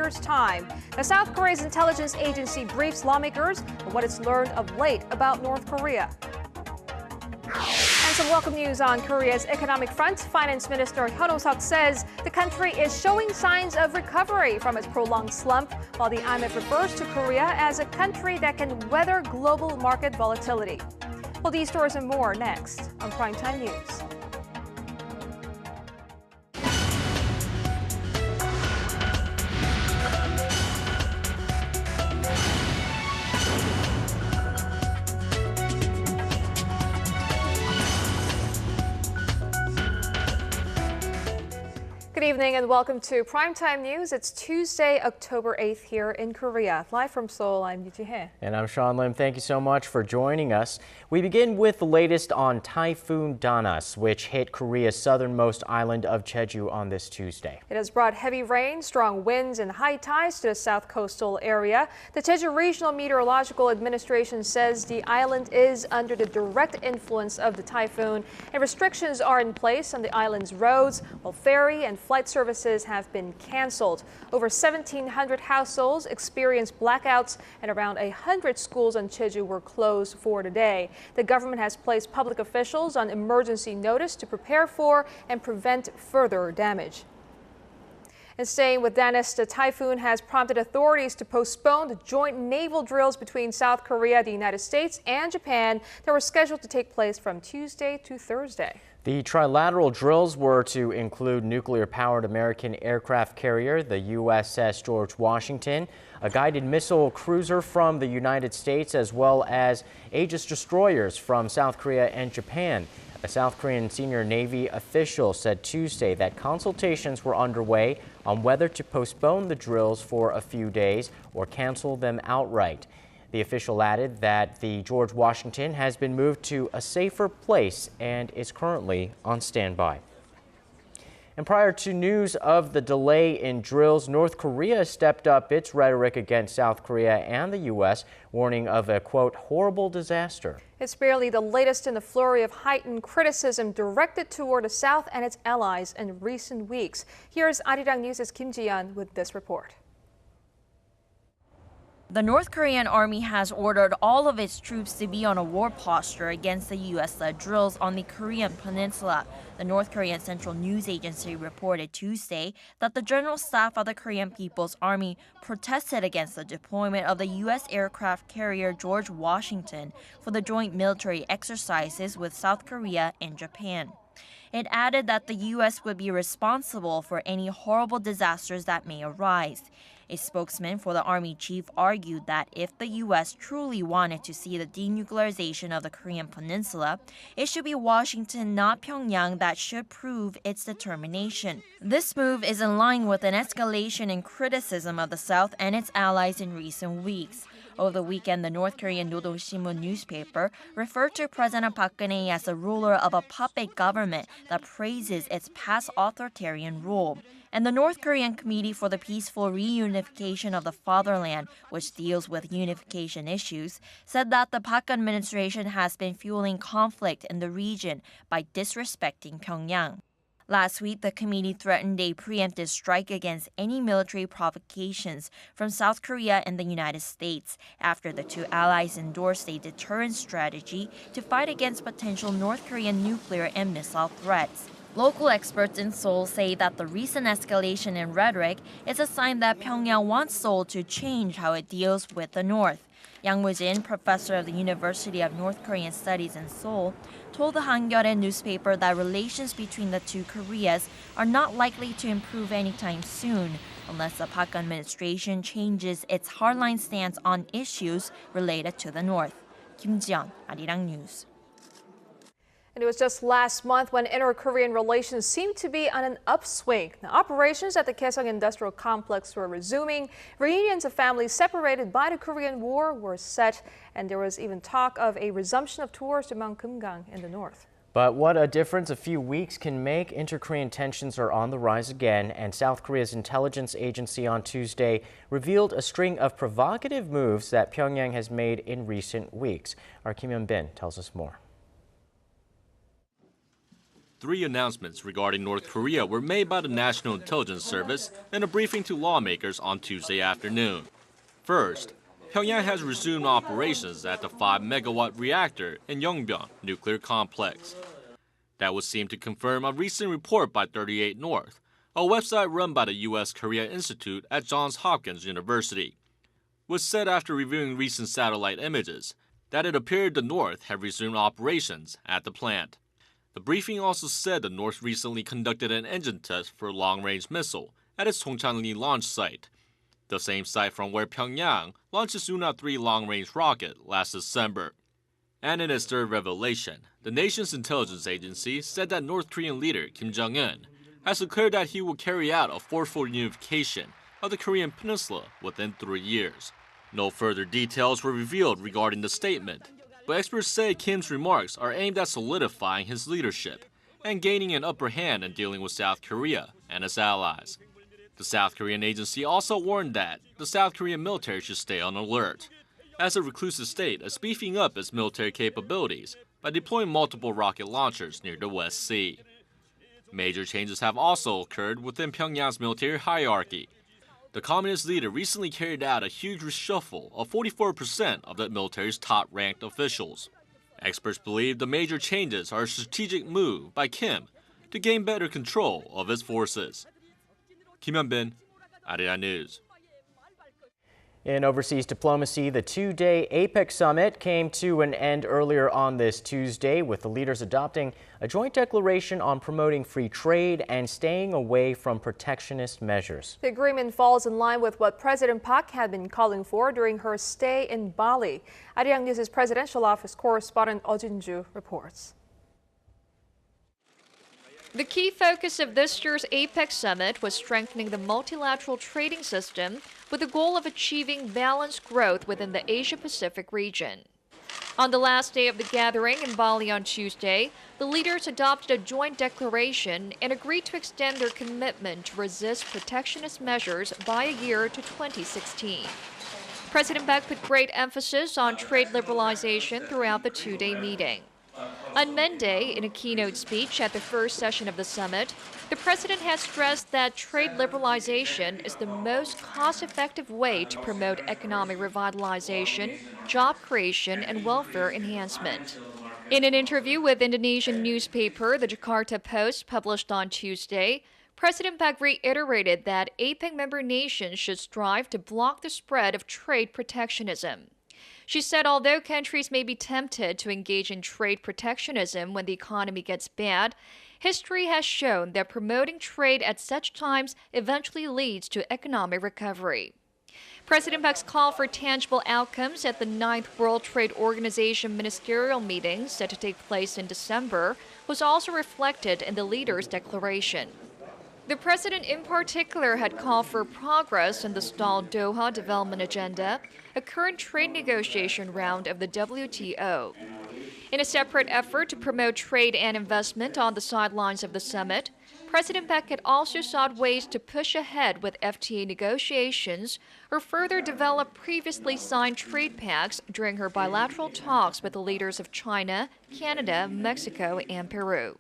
year's time. Now, South Korea's intelligence agency briefs lawmakers on what it's learned of late about North Korea. And some welcome news on Korea's economic front. Finance Minister Hyun Oh-seok says the country is showing signs of recovery from its prolonged slump, while the IMF refers to Korea as a country that can weather global market volatility. Well, these stories and more next on Primetime News. Good evening and welcome to Primetime News. It's Tuesday, October 8th here in Korea. Live from Seoul, I'm Yoo Ji-hye. And I'm Sean Lim. Thank you so much for joining us. We begin with the latest on Typhoon Danas, which hit Korea's southernmost island of Jeju on this Tuesday. It has brought heavy rain, strong winds, and high tides to the south coastal area. The Jeju Regional Meteorological Administration says the island is under the direct influence of the typhoon, and restrictions are in place on the island's roads, while ferry and flight services have been canceled. Over 1,700 households experienced blackouts, and around 100 schools on Jeju were closed for today. The government has placed public officials on emergency notice to prepare for and prevent further damage. And staying with Danas, the typhoon has prompted authorities to postpone the joint naval drills between South Korea, the United States, and Japan that were scheduled to take place from Tuesday to Thursday. The trilateral drills were to include nuclear-powered American aircraft carrier, the USS George Washington, a guided missile cruiser from the United States, as well as Aegis destroyers from South Korea and Japan. A South Korean senior Navy official said Tuesday that consultations were underway on whether to postpone the drills for a few days or cancel them outright. The official added that the George Washington has been moved to a safer place and is currently on standby. And prior to news of the delay in drills, North Korea stepped up its rhetoric against South Korea and the U.S., warning of a, quote, horrible disaster. It's barely the latest in the flurry of heightened criticism directed toward the South and its allies in recent weeks. Here's Arirang News' Kim Ji-yeon with this report. The North Korean army has ordered all of its troops to be on a war posture against the U.S.-led drills on the Korean peninsula. The North Korean Central News Agency reported Tuesday that the General Staff of the Korean People's Army protested against the deployment of the U.S. aircraft carrier George Washington for the joint military exercises with South Korea and Japan. It added that the U.S. would be responsible for any horrible disasters that may arise. A spokesman for the Army chief argued that if the U.S. truly wanted to see the denuclearization of the Korean peninsula, it should be Washington, not Pyongyang, that should prove its determination. This move is in line with an escalation in criticism of the South and its allies in recent weeks. Over the weekend, the North Korean Nodongshinmun newspaper referred to President Park Geun-hye as a ruler of a puppet government that praises its past authoritarian rule. And the North Korean Committee for the Peaceful Reunification of the Fatherland, which deals with unification issues, said that the Park administration has been fueling conflict in the region by disrespecting Pyongyang. Last week, the committee threatened a preemptive strike against any military provocations from South Korea and the United States after the two allies endorsed a deterrence strategy to fight against potential North Korean nuclear and missile threats. Local experts in Seoul say that the recent escalation in rhetoric is a sign that Pyongyang wants Seoul to change how it deals with the North. Yang Woo-jin, professor of the University of North Korean Studies in Seoul, told the Hangyeol newspaper that relations between the two Koreas are not likely to improve anytime soon unless the Park administration changes its hardline stance on issues related to the North. Kim Ji-yeon, Arirang News. And it was just last month when inter-Korean relations seemed to be on an upswing. Now, operations at the Kaesong Industrial Complex were resuming. Reunions of families separated by the Korean War were set, and there was even talk of a resumption of tours to Mount Kumgang in the north. But what a difference a few weeks can make. Inter-Korean tensions are on the rise again, and South Korea's intelligence agency on Tuesday revealed a string of provocative moves that Pyongyang has made in recent weeks. Our Kim Hyun-bin tells us more. Three announcements regarding North Korea were made by the National Intelligence Service in a briefing to lawmakers on Tuesday afternoon. First, Pyongyang has resumed operations at the 5-megawatt reactor in Yongbyon nuclear complex. That would seem to confirm a recent report by 38 North, a website run by the U.S. Korea Institute at Johns Hopkins University, which said after reviewing recent satellite images that it appeared the North had resumed operations at the plant. The briefing also said the North recently conducted an engine test for a long-range missile at its Tongchanli launch site, the same site from where Pyongyang launched its Una-3 long-range rocket last December. And in its third revelation, the nation's intelligence agency said that North Korean leader Kim Jong-un has declared that he will carry out a forceful unification of the Korean peninsula within 3 years. No further details were revealed regarding the statement, but experts say Kim's remarks are aimed at solidifying his leadership and gaining an upper hand in dealing with South Korea and its allies. The South Korean agency also warned that the South Korean military should stay on alert, as the reclusive state is beefing up its military capabilities by deploying multiple rocket launchers near the West Sea. Major changes have also occurred within Pyongyang's military hierarchy. The communist leader recently carried out a huge reshuffle of 44% of the military's top-ranked officials. Experts believe the major changes are a strategic move by Kim to gain better control of his forces. Kim Hyun-bin, Arirang News. In overseas diplomacy, the two-day APEC summit came to an end earlier on this Tuesday, with the leaders adopting a joint declaration on promoting free trade and staying away from protectionist measures. The agreement falls in line with what President Park had been calling for during her stay in Bali. Arirang News' presidential office correspondent Oh Jin-ju reports. The key focus of this year's APEC summit was strengthening the multilateral trading system with the goal of achieving balanced growth within the Asia-Pacific region. On the last day of the gathering in Bali on Tuesday, the leaders adopted a joint declaration and agreed to extend their commitment to resist protectionist measures by a year to 2016. President Park put great emphasis on trade liberalization throughout the two-day meeting. On Monday, in a keynote speech at the first session of the summit, the president has stressed that trade liberalization is the most cost-effective way to promote economic revitalization, job creation, and welfare enhancement. In an interview with Indonesian newspaper The Jakarta Post published on Tuesday, President Park reiterated that APEC member nations should strive to block the spread of trade protectionism. She said although countries may be tempted to engage in trade protectionism when the economy gets bad, history has shown that promoting trade at such times eventually leads to economic recovery. President Park's call for tangible outcomes at the 9th World Trade Organization ministerial meeting set to take place in December was also reflected in the leaders' declaration. The president in particular had called for progress in the stalled Doha Development Agenda, a current trade negotiation round of the WTO. In a separate effort to promote trade and investment on the sidelines of the summit, President Park had also sought ways to push ahead with FTA negotiations or further develop previously signed trade pacts during her bilateral talks with the leaders of China, Canada, Mexico, and Peru.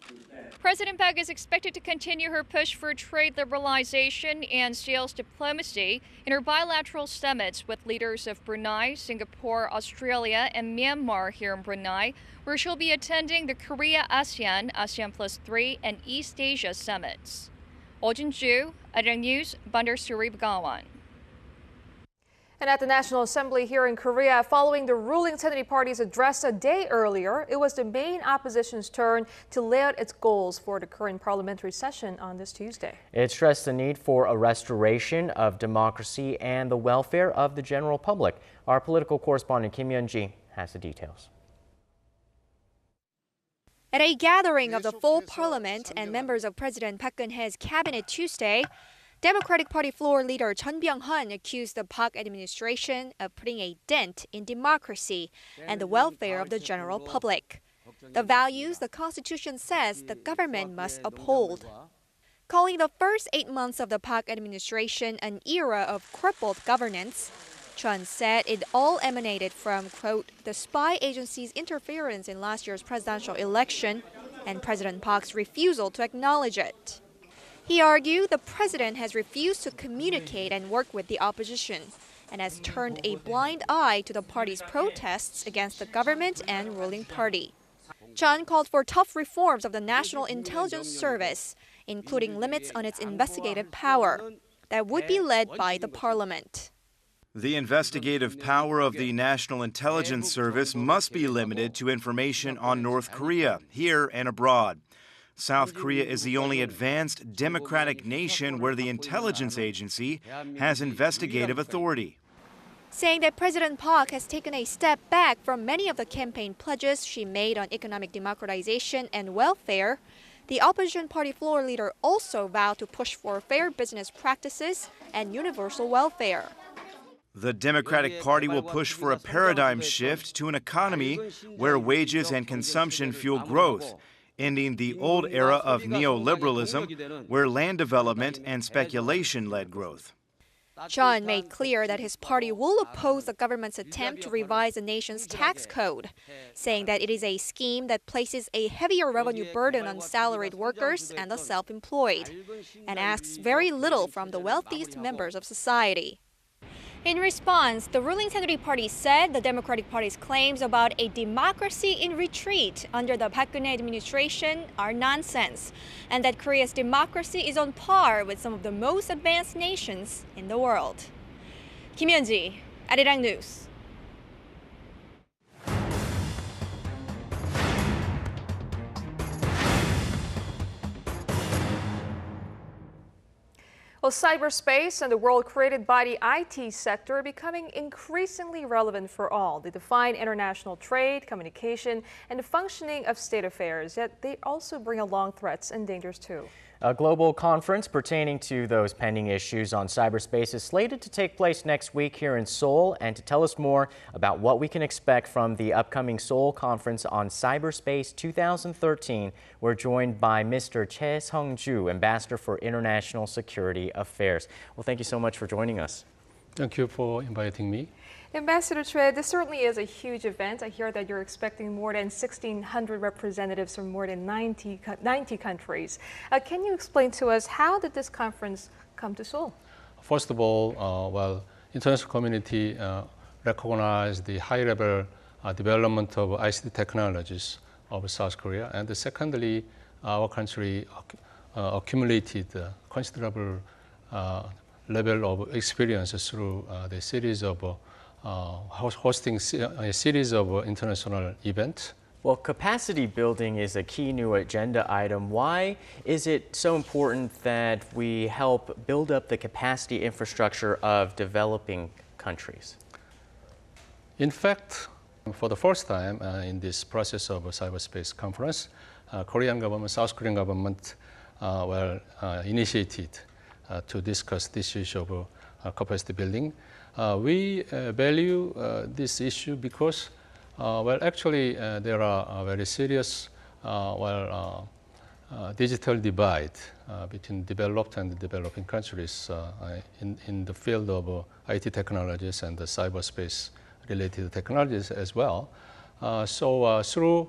President Park is expected to continue her push for trade liberalization and sales diplomacy in her bilateral summits with leaders of Brunei, Singapore, Australia, and Myanmar here in Brunei, where she'll be attending the Korea-ASEAN, ASEAN Plus 3, and East Asia summits. Oh Jin-ju, Arirang News, Bandar Seri Begawan. And at the National Assembly here in Korea, following the ruling Senate Party's address a day earlier, it was the main opposition's turn to lay out its goals for the current parliamentary session on this Tuesday. It stressed the need for a restoration of democracy and the welfare of the general public. Our political correspondent Kim Hyun-ji has the details. At a gathering of the full parliament and members of President Park Geun-hye's cabinet Tuesday, Democratic Party floor leader Chun Byung-hun accused the Park administration of putting a dent in democracy and the welfare of the general public, the values the Constitution says the government must uphold. Calling the first 8 months of the Park administration an era of crippled governance, Chun said it all emanated from, quote, the spy agency's interference in last year's presidential election and President Park's refusal to acknowledge it. He argued the president has refused to communicate and work with the opposition and has turned a blind eye to the party's protests against the government and ruling party. Chun called for tough reforms of the National Intelligence Service, including limits on its investigative power, that would be led by the parliament. The investigative power of the National Intelligence Service must be limited to information on North Korea, here and abroad. South Korea is the only advanced democratic nation where the intelligence agency has investigative authority. Saying that President Park has taken a step back from many of the campaign pledges she made on economic democratization and welfare, the opposition party floor leader also vowed to push for fair business practices and universal welfare. The Democratic Party will push for a paradigm shift to an economy where wages and consumption fuel growth, ending the old era of neoliberalism, where land development and speculation led growth. Chun made clear that his party will oppose the government's attempt to revise the nation's tax code, saying that it is a scheme that places a heavier revenue burden on salaried workers and the self-employed, and asks very little from the wealthiest members of society. In response, the ruling Saenuri Party said the Democratic Party's claims about a democracy in retreat under the Park Geun-hye administration are nonsense, and that Korea's democracy is on par with some of the most advanced nations in the world. Kim Hyun-ji, Arirang News. Well, cyberspace and the world created by the IT sector are becoming increasingly relevant for all. They define international trade, communication, and the functioning of state affairs, yet they also bring along threats and dangers too. A global conference pertaining to those pending issues on cyberspace is slated to take place next week here in Seoul. And to tell us more about what we can expect from the upcoming Seoul Conference on Cyberspace 2013, we're joined by Mr. Choi Sung-ju, Ambassador for International Security Affairs. Well, thank you so much for joining us. Thank you for inviting me. Ambassador Choi, this certainly is a huge event. I hear that you're expecting more than 1,600 representatives from more than 90 countries. Can you explain to us, how did this conference come to Seoul? First of all, international community recognized the high-level development of ICT technologies of South Korea. And secondly, our country accumulated considerable level of experience through the series of hosting a series of international events. Well, capacity building is a key new agenda item. Why is it so important that we help build up the capacity infrastructure of developing countries? In fact, for the first time in this process of a cyberspace conference, Korean government, South Korean government initiated to discuss this issue of capacity building. We value this issue because, actually, there are very serious, digital divide between developed and developing countries in the field of IT technologies and the cyberspace-related technologies as well. So through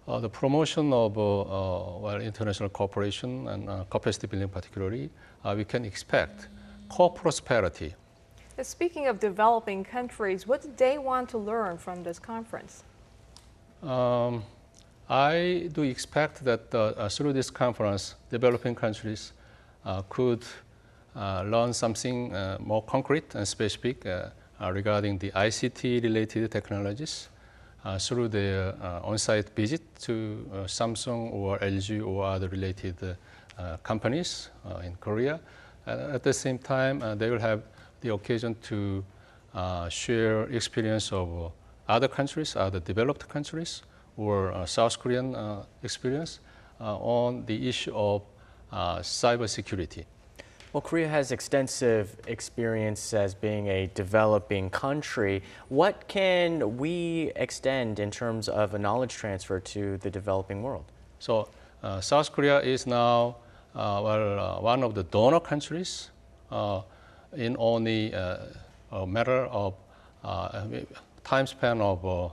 the promotion of international cooperation and capacity building particularly, we can expect co-prosperity. Speaking of developing countries, what do they want to learn from this conference? I do expect that through this conference, developing countries could learn something more concrete and specific regarding the ICT-related technologies through their on-site visit to Samsung or LG or other related companies in Korea. At the same time, they will have the occasion to share experience of other countries, other developed countries, or South Korean experience on the issue of cybersecurity. Well, Korea has extensive experience as being a developing country. What can we extend in terms of a knowledge transfer to the developing world? So South Korea is now one of the donor countries in only a matter of time span of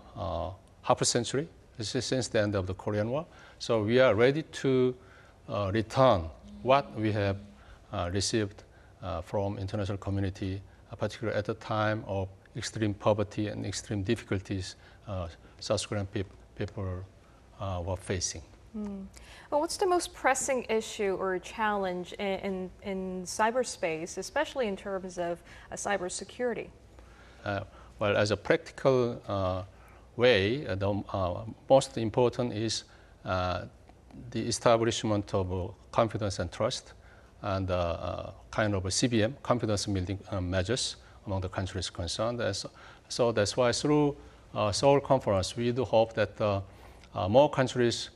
half a century. since the end of the Korean War. So we are ready to return what we have received from international community, particularly at the time of extreme poverty and extreme difficulties South Korean people were facing. Well, what's the most pressing issue or challenge in cyberspace, especially in terms of cybersecurity? Well, as a practical way, the most important is the establishment of confidence and trust, and kind of a CBM, confidence building measures among the countries concerned. So that's why through Seoul Conference, we do hope that more countries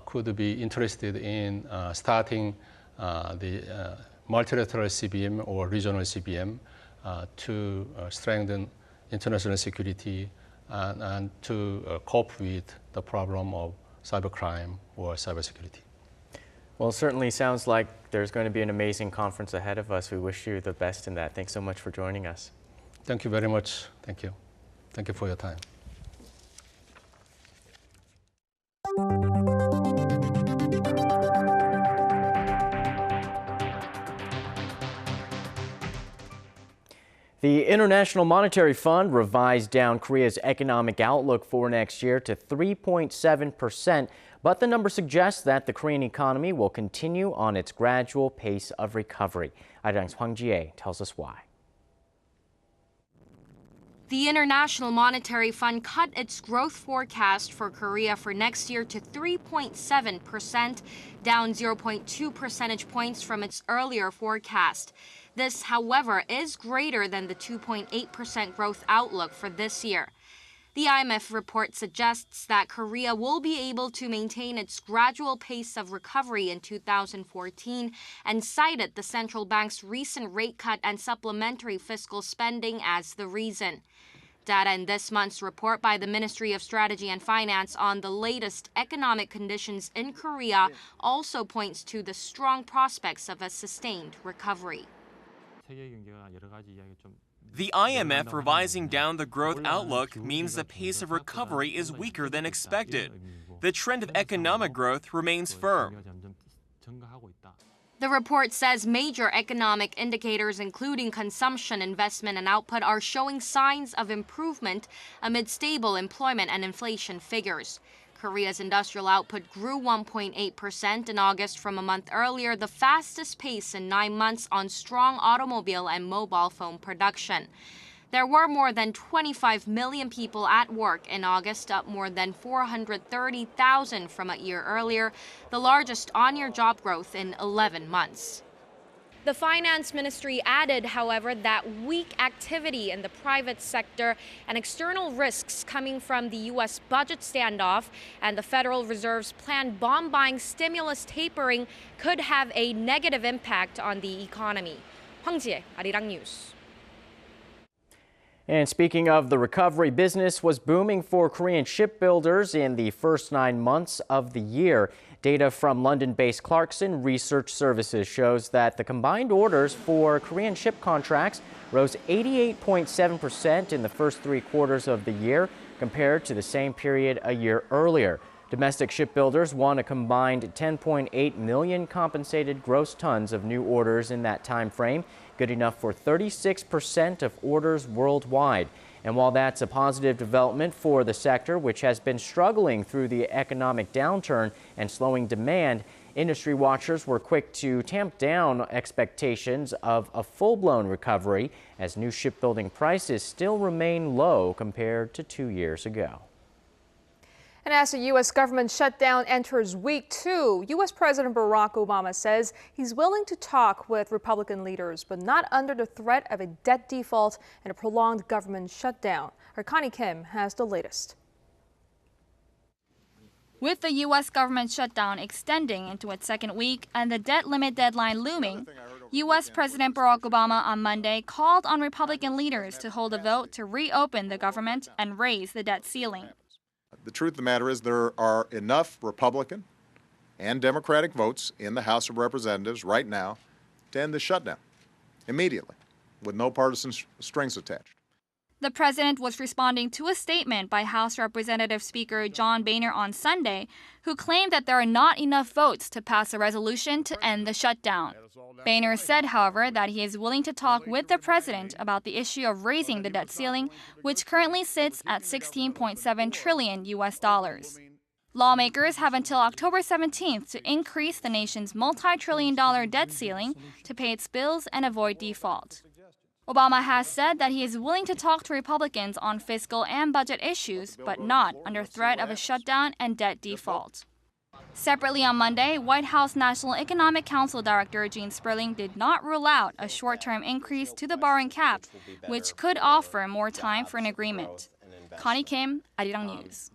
could be interested in starting the multilateral CBM or regional CBM to strengthen international security and to cope with the problem of cybercrime or cybersecurity. Well, it certainly sounds like there's going to be an amazing conference ahead of us. We wish you the best in that. Thanks so much for joining us. Thank you very much. Thank you. Thank you for your time. The International Monetary Fund revised down Korea's economic outlook for next year to 3.7%, but the number suggests that the Korean economy will continue on its gradual pace of recovery. Arirang's Hwang Ji-ae tells us why. The International Monetary Fund cut its growth forecast for Korea for next year to 3.7%, down 0.2 percentage points from its earlier forecast. This, however, is greater than the 2.8% growth outlook for this year. The IMF report suggests that Korea will be able to maintain its gradual pace of recovery in 2014 and cited the central bank's recent rate cut and supplementary fiscal spending as the reason. Data in this month's report by the Ministry of Strategy and Finance on the latest economic conditions in Korea also points to the strong prospects of a sustained recovery. The IMF revising down the growth outlook means the pace of recovery is weaker than expected. The trend of economic growth remains firm. The report says major economic indicators, including consumption, investment, and output, are showing signs of improvement amid stable employment and inflation figures. Korea's industrial output grew 1.8% in August from a month earlier, the fastest pace in 9 months on strong automobile and mobile phone production. There were more than 25 million people at work in August, up more than 430,000 from a year earlier, the largest on-year job growth in 11 months. The finance ministry added, however, that weak activity in the private sector and external risks coming from the U.S. budget standoff and the Federal Reserve's planned bond-buying stimulus tapering could have a negative impact on the economy. Hwang Ji-ae, Arirang News. And speaking of the recovery, business was booming for Korean shipbuilders in the first 9 months of the year. Data from London-based Clarkson Research Services shows that the combined orders for Korean ship contracts rose 88.7% in the first 3 quarters of the year compared to the same period a year earlier. Domestic shipbuilders won a combined 10.8 million compensated gross tons of new orders in that time frame, good enough for 36% of orders worldwide. And while that's a positive development for the sector, which has been struggling through the economic downturn and slowing demand, industry watchers were quick to tamp down expectations of a full-blown recovery as new shipbuilding prices still remain low compared to 2 years ago. And as the U.S. government shutdown enters week 2, U.S. President Barack Obama says he's willing to talk with Republican leaders, but not under the threat of a debt default and a prolonged government shutdown. Our Connie Kim has the latest. With the U.S. government shutdown extending into its second week and the debt limit deadline looming, U.S. President Barack Obama on Monday called on Republican leaders to hold a vote to reopen the government and raise the debt ceiling. The truth of the matter is there are enough Republican and Democratic votes in the House of Representatives right now to end the shutdown immediately with no partisan strings attached. The president was responding to a statement by House Representative Speaker John Boehner on Sunday, who claimed that there are not enough votes to pass a resolution to end the shutdown. Boehner said, however, that he is willing to talk with the president about the issue of raising the debt ceiling, which currently sits at $16.7 trillion. Lawmakers have until October 17th to increase the nation's multi-trillion-dollar debt ceiling to pay its bills and avoid default. Obama has said that he is willing to talk to Republicans on fiscal and budget issues, but not under threat of a shutdown and debt default. Separately on Monday, White House National Economic Council Director Gene Sperling did not rule out a short-term increase to the borrowing cap, which could offer more time for an agreement. Connie Kim, Arirang News.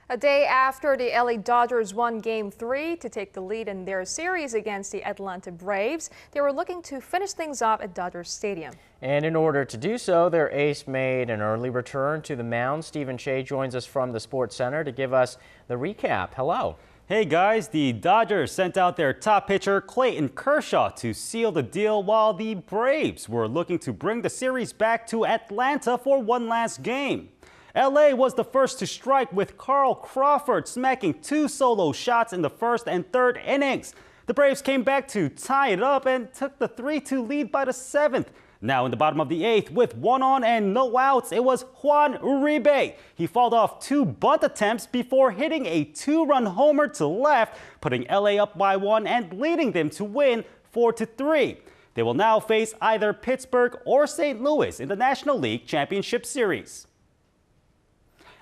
A day after the LA Dodgers won Game 3 to take the lead in their series against the Atlanta Braves, they were looking to finish things off at Dodgers Stadium. And in order to do so, their ace made an early return to the mound. Stephen Shea joins us from the Sports Center to give us the recap. Hello. Hey guys, the Dodgers sent out their top pitcher Clayton Kershaw to seal the deal, while the Braves were looking to bring the series back to Atlanta for one last game. LA was the first to strike, with Carl Crawford smacking 2 solo shots in the first and third innings. The Braves came back to tie it up and took the 3-2 lead by the 7th. Now in the bottom of the 8th, with 1 on and no outs, it was Juan Uribe. He fouled off 2 bunt attempts before hitting a 2-run homer to left, putting LA up by 1 and leading them to win 4-3. They will now face either Pittsburgh or St. Louis in the National League Championship Series.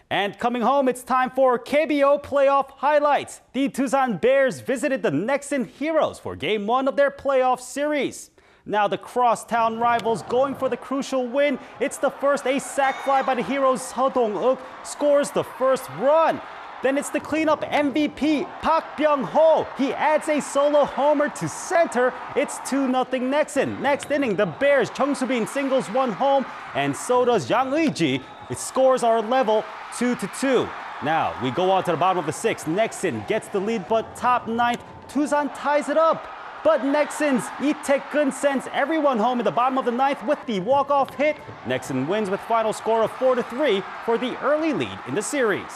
And coming home, it's time for KBO playoff highlights. The Tucson Bears visited the Nexen Heroes for Game 1 of their playoff series. Now the crosstown rivals going for the crucial win. It's the first ace sac fly by the Heroes. Seo Dong-uk scores the first run. Then it's the cleanup MVP, Park Byung-ho. He adds a solo homer to center. It's 2-0 Nexen. Next inning, the Bears, Chung Soo-bin singles 1 home, and so does Yang Eui-ji. Its scores are level 2-2. Now we go on to the bottom of the 6th. Nexen gets the lead, but top 9th, Tucson ties it up. But Nexen's Lee Taek-gun sends everyone home in the bottom of the 9th with the walk-off hit. Nexen wins with final score of 4-3 for the early lead in the series.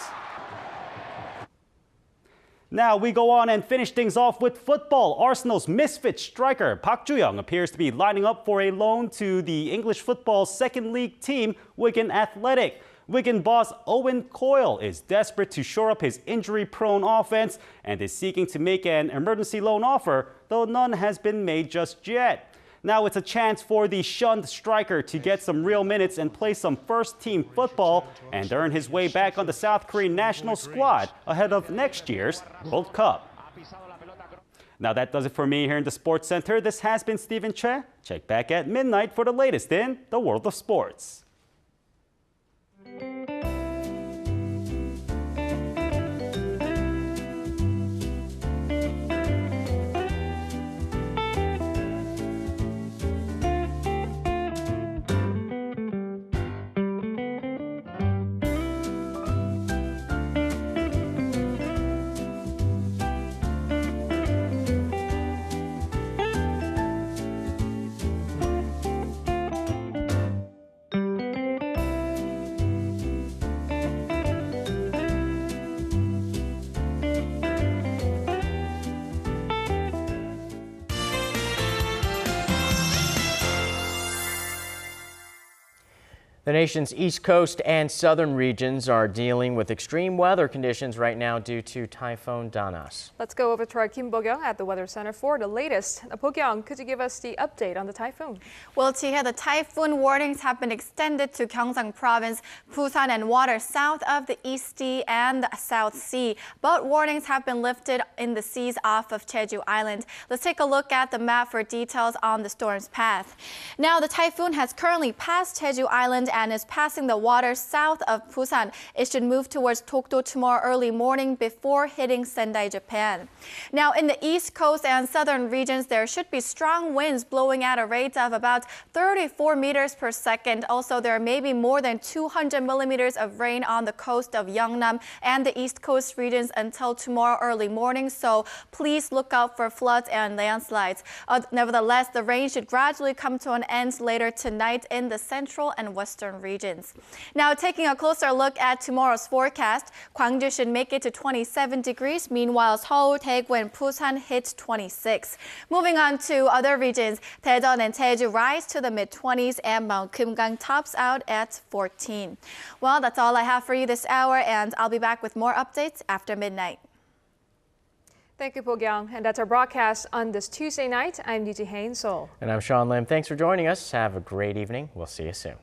Now we go on and finish things off with football. Arsenal's misfit striker Park Ju-young appears to be lining up for a loan to the English football's second league team, Wigan Athletic. Wigan boss Owen Coyle is desperate to shore up his injury-prone offense and is seeking to make an emergency loan offer, though none has been made just yet. Now it's a chance for the shunned striker to get some real minutes and play some first-team football and earn his way back on the South Korean national squad ahead of next year's World Cup. Now that does it for me here in the Sports Center. This has been Stephen Che. Check back at midnight for the latest in the world of sports. The nation's east coast and southern regions are dealing with extreme weather conditions right now due to Typhoon Danas. Let's go over to our Kim Bo-kyung at the Weather Center for the latest. Bo-kyung, could you give us the update on the typhoon? Well, Tia, the typhoon warnings have been extended to Gyeongsang Province, Busan, and waters south of the East Sea and South Sea. But warnings have been lifted in the seas off of Jeju Island. Let's take a look at the map for details on the storm's path. Now, the typhoon has currently passed Jeju Island and is passing the water south of Busan. It should move towards Dokdo tomorrow early morning before hitting Sendai, Japan. Now, in the east coast and southern regions, there should be strong winds blowing at a rate of about 34 meters per second. Also, there may be more than 200 millimeters of rain on the coast of Yeongnam and the east coast regions until tomorrow early morning, so please look out for floods and landslides. Nevertheless, the rain should gradually come to an end later tonight in the central and western regions. Now, taking a closer look at tomorrow's forecast, Gwangju should make it to 27 degrees. Meanwhile, Seoul, Daegu, and Busan hit 26. Moving on to other regions, Daejeon and Jeju rise to the mid-20s and Mount Kumgang tops out at 14. Well, that's all I have for you this hour, and I'll be back with more updates after midnight. Thank you, Po-kyung. And that's our broadcast on this Tuesday night. I'm Yuji Hae in Seoul. And I'm Sean Lim. Thanks for joining us. Have a great evening. We'll see you soon.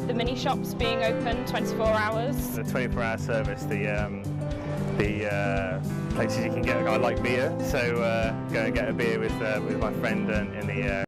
The mini shops being open 24 hours. The 24-hour service, the places you can get. I like beer, so go and get a beer with my friend in the